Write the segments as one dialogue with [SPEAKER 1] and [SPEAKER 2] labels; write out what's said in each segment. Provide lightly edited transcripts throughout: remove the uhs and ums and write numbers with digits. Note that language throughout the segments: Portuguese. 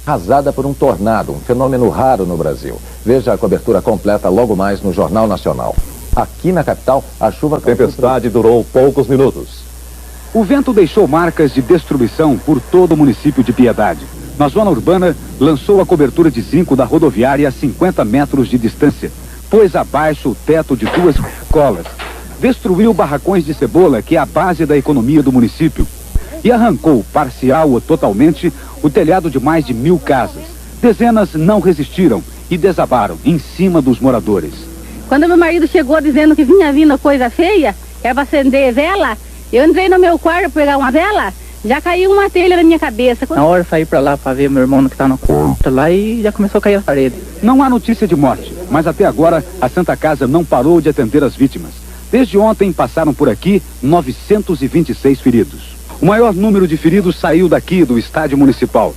[SPEAKER 1] arrasada por um tornado, um fenômeno raro no Brasil. Veja a cobertura completa logo mais no Jornal Nacional. Aqui na capital, a chuva...
[SPEAKER 2] A tempestade durou poucos minutos.
[SPEAKER 3] O vento deixou marcas de destruição por todo o município de Piedade. Na zona urbana, lançou a cobertura de zinco da rodoviária a 50 metros de distância. Pôs abaixo o teto de 2 escolas. Destruiu barracões de cebola, que é a base da economia do município. E arrancou, parcial ou totalmente, o telhado de mais de 1000 casas. Dezenas não resistiram e desabaram em cima dos moradores.
[SPEAKER 4] Quando meu marido chegou dizendo que vinha vindo coisa feia, era para acender vela, eu entrei no meu quarto para pegar uma vela, já caiu uma telha na minha cabeça.
[SPEAKER 5] Na hora eu saí para lá para ver meu irmão que está no quarto lá e já começou a cair a parede.
[SPEAKER 3] Não há notícia de morte, mas até agora a Santa Casa não parou de atender as vítimas. Desde ontem passaram por aqui 926 feridos. O maior número de feridos saiu daqui do estádio municipal.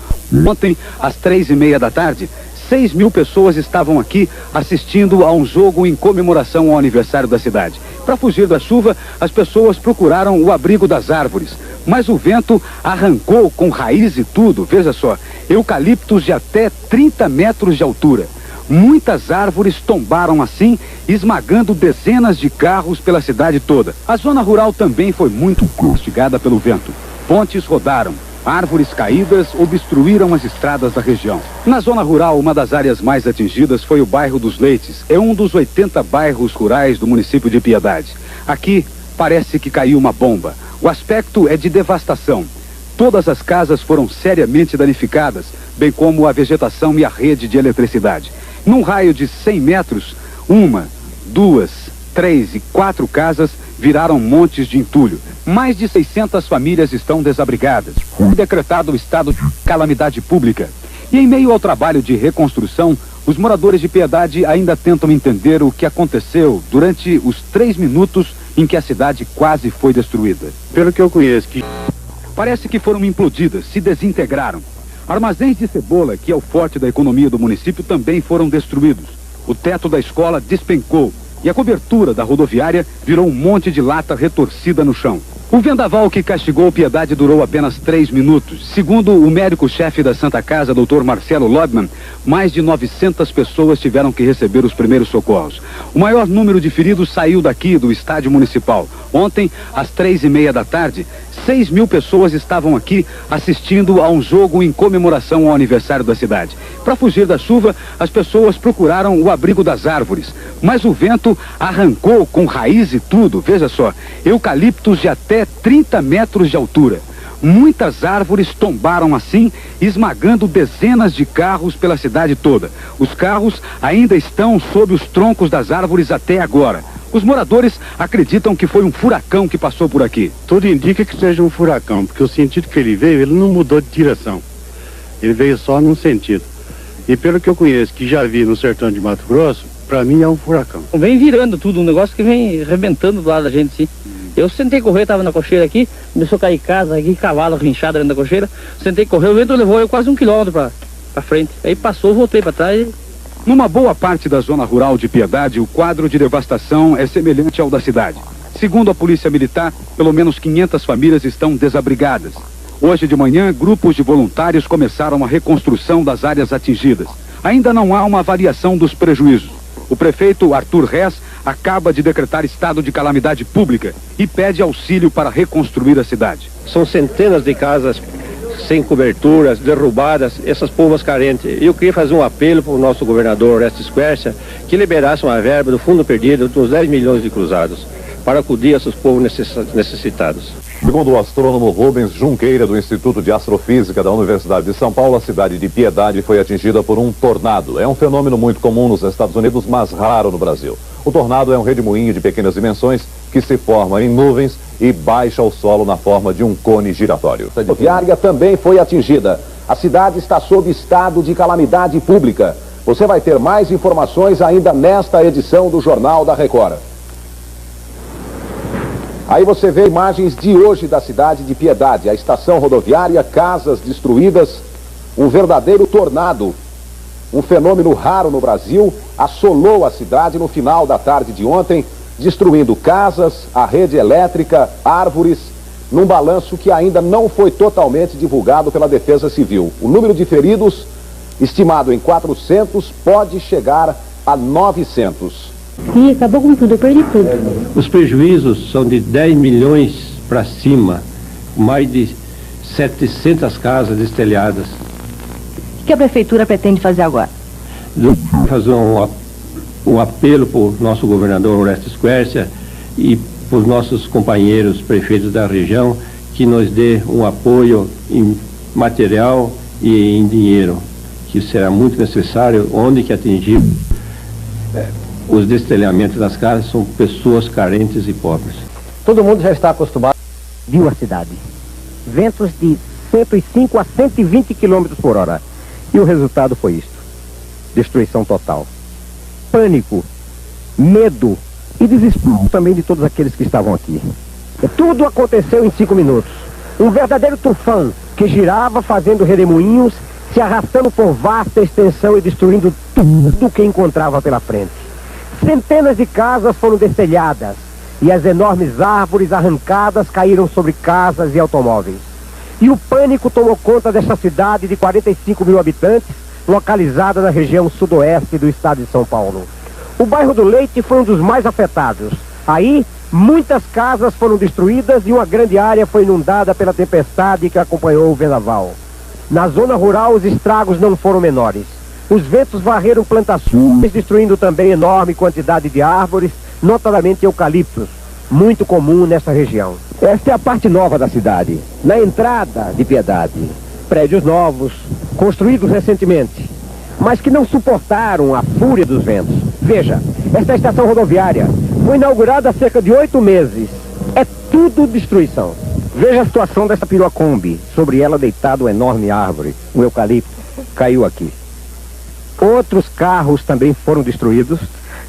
[SPEAKER 3] Ontem, às 3h30 da tarde, 6.000 pessoas estavam aqui assistindo a um jogo em comemoração ao aniversário da cidade. Para fugir da chuva, as pessoas procuraram o abrigo das árvores. Mas o vento arrancou com raiz e tudo, veja só, eucaliptos de até 30 metros de altura. Muitas árvores tombaram assim, esmagando dezenas de carros pela cidade toda. A zona rural também foi muito castigada pelo vento. Pontes rodaram, árvores caídas obstruíram as estradas da região. Na zona rural, uma das áreas mais atingidas foi o bairro dos Leites. É um dos 80 bairros rurais do município de Piedade. Aqui parece que caiu uma bomba. O aspecto é de devastação. Todas as casas foram seriamente danificadas, bem como a vegetação e a rede de eletricidade. Num raio de 100 metros, 1, 2, 3 e 4 casas viraram montes de entulho. Mais de 600 famílias estão desabrigadas. Foi decretado o estado de calamidade pública. E em meio ao trabalho de reconstrução, os moradores de Piedade ainda tentam entender o que aconteceu durante os 3 minutos em que a cidade quase foi destruída.
[SPEAKER 6] Pelo que eu conheço,
[SPEAKER 3] parece que foram implodidas, se desintegraram. Armazéns de cebola, que é o forte da economia do município, também foram destruídos. O teto da escola despencou e a cobertura da rodoviária virou um monte de lata retorcida no chão. O vendaval que castigou Piedade durou apenas 3 minutos. Segundo o médico-chefe da Santa Casa, Dr. Marcelo Lodman, mais de 900 pessoas tiveram que receber os primeiros socorros. O maior número de feridos saiu daqui do estádio municipal. Ontem, às 3h30 da tarde, 6.000 pessoas estavam aqui assistindo a um jogo em comemoração ao aniversário da cidade. Para fugir da chuva, as pessoas procuraram o abrigo das árvores. Mas o vento arrancou com raiz e tudo, veja só, eucaliptos de até 30 metros de altura. Muitas árvores tombaram assim, esmagando dezenas de carros pela cidade toda. Os carros ainda estão sob os troncos das árvores até agora. Os moradores acreditam que foi um furacão que passou por aqui.
[SPEAKER 6] Tudo indica que seja um furacão, porque o sentido que ele veio, ele não mudou de direção. Ele veio só num sentido. E pelo que eu conheço, que já vi no sertão de Mato Grosso, para mim é um furacão.
[SPEAKER 5] Vem virando tudo, um negócio que vem arrebentando do lado da gente, sim. Eu sentei correr, tava na cocheira aqui, começou a cair casa aqui, cavalo rinchado dentro da cocheira. Sentei correr, o vento levou eu quase 1 quilômetro pra frente. Aí passou, voltei para trás.
[SPEAKER 3] Numa boa parte da zona rural de Piedade, o quadro de devastação é semelhante ao da cidade. Segundo a Polícia Militar, pelo menos 500 famílias estão desabrigadas. Hoje de manhã, grupos de voluntários começaram a reconstrução das áreas atingidas. Ainda não há uma avaliação dos prejuízos. O prefeito Arthur Rez acaba de decretar estado de calamidade pública e pede auxílio para reconstruir a cidade.
[SPEAKER 7] São centenas de casas sem coberturas, derrubadas, essas povos carentes. Eu queria fazer um apelo para o nosso governador Orestes Quercia que liberasse uma verba do fundo perdido de uns 10 milhões de cruzados para acudir a esses povos necessitados.
[SPEAKER 2] Segundo o astrônomo Rubens Junqueira, do Instituto de Astrofísica da Universidade de São Paulo, a cidade de Piedade foi atingida por um tornado. É um fenômeno muito comum nos Estados Unidos, mas raro no Brasil. O tornado é um redemoinho de pequenas dimensões que se forma em nuvens e baixa ao solo na forma de um cone giratório.
[SPEAKER 1] A rodoviária também foi atingida. A cidade está sob estado de calamidade pública. Você vai ter mais informações ainda nesta edição do Jornal da Record. Aí você vê imagens de hoje da cidade de Piedade, a estação rodoviária, casas destruídas, um verdadeiro tornado. Um fenômeno raro no Brasil, assolou a cidade no final da tarde de ontem, destruindo casas, a rede elétrica, árvores, num balanço que ainda não foi totalmente divulgado pela Defesa Civil. O número de feridos estimado em 400, pode chegar a 900.
[SPEAKER 4] Ih, acabou com tudo, eu perdi tudo.
[SPEAKER 7] Os prejuízos são de 10 milhões para cima, mais de 700 casas destelhadas.
[SPEAKER 8] O que a prefeitura pretende fazer agora?
[SPEAKER 7] Fazer um apelo para o nosso governador Orestes Quercia e para os nossos companheiros prefeitos da região que nos dê um apoio em material e em dinheiro, que será muito necessário onde que atingir os destelhamentos das casas são pessoas carentes e pobres.
[SPEAKER 9] Todo mundo já está acostumado. Viu a cidade. Ventos de 105 a 120 km por hora. E o resultado foi isto. Destruição total. Pânico, medo e desespero também de todos aqueles que estavam aqui. Tudo aconteceu em 5 minutos. Um verdadeiro tufão que girava fazendo redemoinhos, se arrastando por vasta extensão e destruindo tudo que encontrava pela frente. Centenas de casas foram destelhadas e as enormes árvores arrancadas caíram sobre casas e automóveis. E o pânico tomou conta desta cidade de 45 mil habitantes, localizada na região sudoeste do estado de São Paulo. O bairro do Leite foi um dos mais afetados. Aí, muitas casas foram destruídas e uma grande área foi inundada pela tempestade que acompanhou o vendaval. Na zona rural, os estragos não foram menores. Os ventos varreram plantações, destruindo também enorme quantidade de árvores, notadamente eucaliptos, muito comum nessa região. Esta é a parte nova da cidade, na entrada de Piedade. Prédios novos, construídos recentemente, mas que não suportaram a fúria dos ventos. Veja, esta é a estação rodoviária foi inaugurada há cerca de 8 meses. É tudo destruição. Veja a situação dessa perua Kombi. Sobre ela deitado uma enorme árvore, um eucalipto, caiu aqui. Outros carros também foram destruídos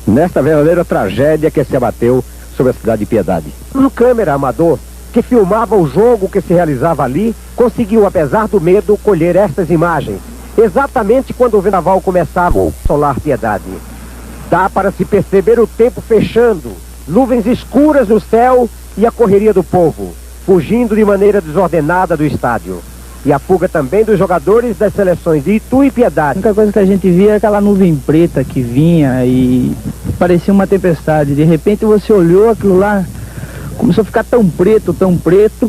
[SPEAKER 9] nesta verdadeira tragédia que se abateu sobre a cidade de Piedade. Um câmera amador que filmava o jogo que se realizava ali conseguiu, apesar do medo, colher estas imagens exatamente quando o vendaval começava a assolar Piedade. Dá para se perceber o tempo fechando, nuvens escuras no céu e a correria do povo, fugindo de maneira desordenada do estádio. E a fuga também dos jogadores das seleções de Itu e Piedade.
[SPEAKER 5] A única coisa que a gente via era aquela nuvem preta que vinha e parecia uma tempestade. De repente você olhou aquilo lá, começou a ficar tão preto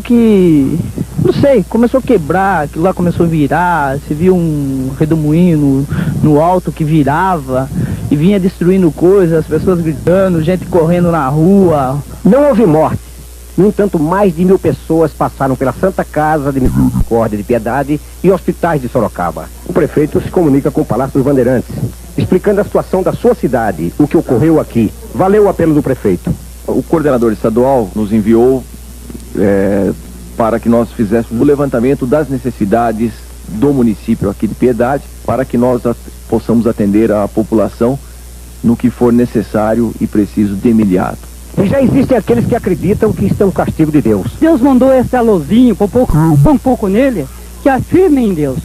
[SPEAKER 5] que, não sei, começou a quebrar, aquilo lá começou a virar, você viu um redemoinho no alto que virava e vinha destruindo coisas, as pessoas gritando, gente correndo na rua.
[SPEAKER 9] Não houve morte. No entanto, mais de 1000 pessoas passaram pela Santa Casa de Misericórdia de Piedade e hospitais de Sorocaba. O prefeito se comunica com o Palácio dos Bandeirantes, explicando a situação da sua cidade, o que ocorreu aqui. Valeu o apelo do prefeito.
[SPEAKER 10] O coordenador estadual nos enviou para que nós fizéssemos o levantamento das necessidades do município aqui de Piedade, para que nós possamos atender a população no que for necessário e preciso de imediato.
[SPEAKER 9] E já existem aqueles que acreditam que isso é um castigo de Deus.
[SPEAKER 11] Deus mandou esse alôzinho, um pouco nele, que afirme em Deus.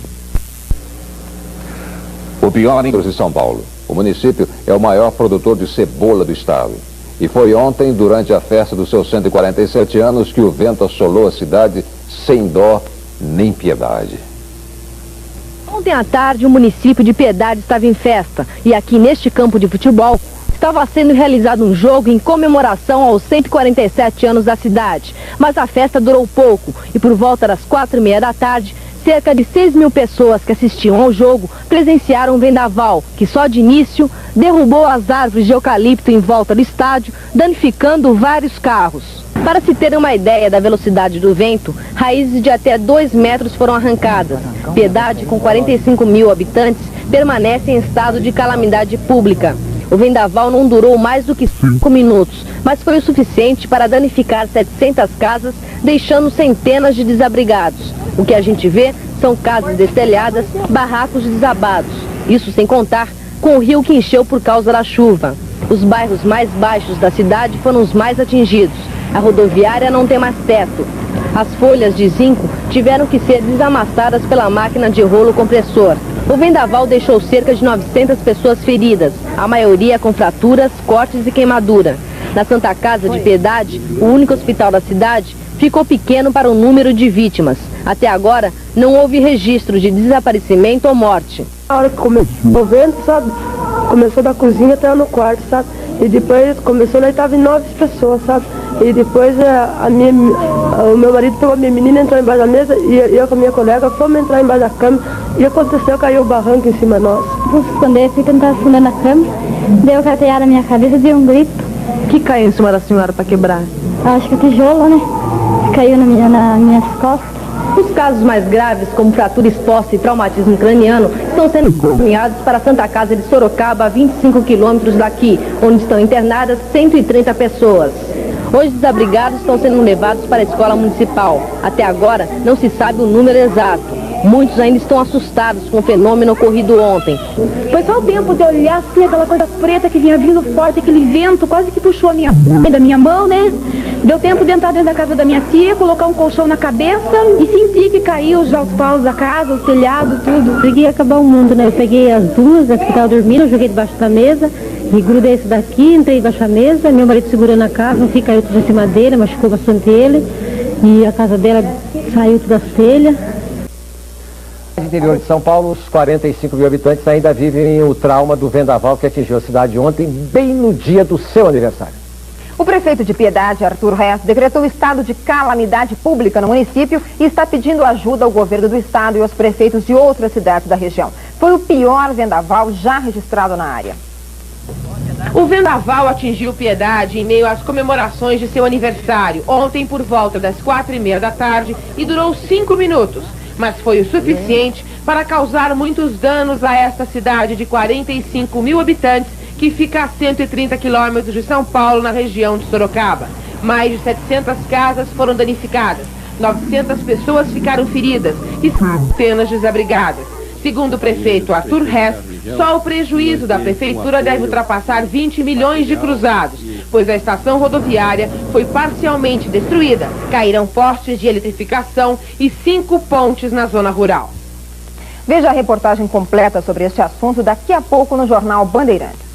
[SPEAKER 2] O pior em São Paulo. O município é o maior produtor de cebola do estado. E foi ontem, durante a festa dos seus 147 anos, que o vento assolou a cidade sem dó nem piedade.
[SPEAKER 8] Ontem à tarde, o município de Piedade estava em festa. E aqui neste campo de futebol, estava sendo realizado um jogo em comemoração aos 147 anos da cidade. Mas a festa durou pouco e por volta das 4h30 da tarde, cerca de 6.000 pessoas que assistiam ao jogo presenciaram um vendaval que só de início derrubou as árvores de eucalipto em volta do estádio, danificando vários carros. Para se ter uma ideia da velocidade do vento, raízes de até 2 metros foram arrancadas. Piedade, com 45 mil habitantes, permanece em estado de calamidade pública. O vendaval não durou mais do que 5 minutos, mas foi o suficiente para danificar 700 casas, deixando centenas de desabrigados. O que a gente vê são casas destelhadas, barracos desabados. Isso sem contar com o rio que encheu por causa da chuva. Os bairros mais baixos da cidade foram os mais atingidos. A rodoviária não tem mais teto. As folhas de zinco tiveram que ser desamassadas pela máquina de rolo compressor. O vendaval deixou cerca de 900 pessoas feridas, a maioria com fraturas, cortes e queimadura. Na Santa Casa de Piedade, o único hospital da cidade, ficou pequeno para o número de vítimas. Até agora, não houve registro de desaparecimento ou morte.
[SPEAKER 12] A hora que começou o vento, sabe? Começou da cozinha até no quarto, sabe? E depois começou, nós estávamos em 9 pessoas, sabe? E depois o meu marido pegou a minha menina, entrou embaixo da mesa e eu com a minha colega fomos entrar embaixo da cama e aconteceu, caiu o barranco em cima de nós.
[SPEAKER 4] Vou se esconder, fui tentar esconder na cama, deu carteada na minha cabeça, deu um grito.
[SPEAKER 8] O que caiu em cima da senhora para quebrar?
[SPEAKER 4] Acho que tijolo, né? Caiu nas minhas costas.
[SPEAKER 8] Os casos mais graves, como fratura exposta e traumatismo craniano, estão sendo encaminhados para a Santa Casa de Sorocaba, a 25 quilômetros daqui, onde estão internadas 130 pessoas. Hoje, os desabrigados estão sendo levados para a escola municipal. Até agora, não se sabe o número exato. Muitos ainda estão assustados com o fenômeno ocorrido ontem.
[SPEAKER 13] Foi só o tempo de olhar assim, aquela coisa preta que vinha vindo forte, aquele vento quase que puxou a da minha mão, né? Deu tempo de entrar dentro da casa da minha tia, colocar um colchão na cabeça e sentir que caiu já os paus da casa, o telhado, tudo.
[SPEAKER 4] Peguei acabar o mundo, né? Eu peguei as duas, as que estavam dormindo, eu joguei debaixo da mesa. E grudei esse daqui, entrei embaixo da mesa, meu marido segurando a casa, não caiu tudo em cima dele, machucou bastante ele. E a casa dela saiu tudo as telhas.
[SPEAKER 9] No interior de São Paulo, os 45 mil habitantes ainda vivem o trauma do vendaval que atingiu a cidade ontem, bem no dia do seu aniversário.
[SPEAKER 14] O prefeito de Piedade, Arthur Hess, decretou estado de calamidade pública no município e está pedindo ajuda ao governo do estado e aos prefeitos de outras cidades da região. Foi o pior vendaval já registrado na área.
[SPEAKER 15] O vendaval atingiu Piedade em meio às comemorações de seu aniversário, ontem por volta das 4h30 da tarde, e durou 5 minutos, mas foi o suficiente para causar muitos danos a esta cidade de 45 mil habitantes, que fica a 130 quilômetros de São Paulo, na região de Sorocaba. Mais de 700 casas foram danificadas, 900 pessoas ficaram feridas e centenas desabrigadas. Segundo o prefeito Arthur Hess, só o prejuízo da prefeitura deve ultrapassar 20 milhões de cruzados, pois a estação rodoviária foi parcialmente destruída. Caíram postes de eletrificação e 5 pontes na zona rural.
[SPEAKER 14] Veja a reportagem completa sobre este assunto daqui a pouco no Jornal Bandeirantes.